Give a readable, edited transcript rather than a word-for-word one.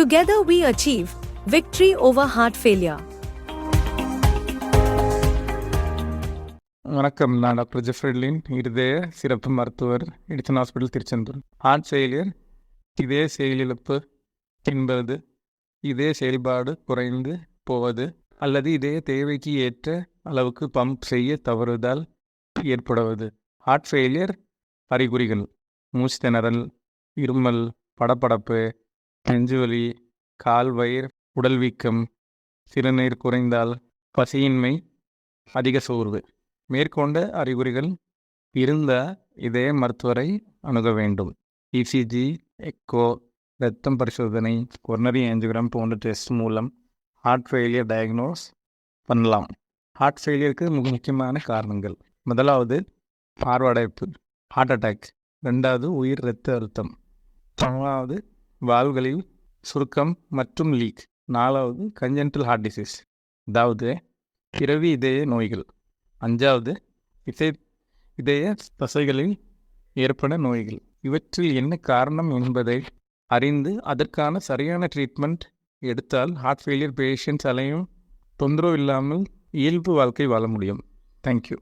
Together we achieve victory over heart failure. வணக்கம், நான் doctor ஜெஃப்ரெட்லின், இருதய சிறப்பு மருத்துவர், Edison hospital, Tiruchendur. Heart failure இதய செயலிழப்பு என்பது இதய செயல்பாடு குறைந்து போவது அல்லது இதய தேவைக்கு ஏற்ற அளவுக்கு பம்ப் செய்ய தவறுதல் ஏற்படுவது. ஹார்ட் ஃபெயிலியர் அறிகுறிகள்: மூச்சு திணறல், இருமல், படபடப்பு, நெஞ்சுவலி, கால்வயிறு, உடல் வீக்கம், சிறுநீர் குறைந்தால், பசியின்மை, அதிக சோர்வு. மேற்கொண்ட அறிகுறிகள் இருந்த இதய மருத்துவரை அணுக வேண்டும். இசிஜி, எக்கோ, இரத்தம் பரிசோதனை, கொரோனரி ஆஞ்சியோகிராம் போன்ற டெஸ்ட் மூலம் ஹார்ட் ஃபெயிலியர் டயக்னோஸ் பண்ணலாம். ஹார்ட் ஃபெயிலியருக்கு முக்கியமான காரணங்கள்: முதலாவது மார்படைப்பு, ஹார்ட் அட்டாக். ரெண்டாவது உயர் இரத்த அழுத்தம். மூணாவது வால்வுகளில் சுருக்கம் மற்றும் லீக். நாலாவது கன்ஜென்டல் ஹார்ட் டிசீஸ், அதாவது பிறவி இதய நோய்கள். அஞ்சாவது இதய தசைகளில் ஏற்பட நோய்கள். இவற்றில் என்ன காரணம் என்பதை அறிந்து அதற்கான சரியான ட்ரீட்மெண்ட் எடுத்தால் ஹார்ட் ஃபெயிலியர் பேஷண்ட்ஸ் அலையும் தொந்தரவு இல்லாமல் இயல்பு வாழ்க்கை வாழ முடியும். தேங்க்யூ.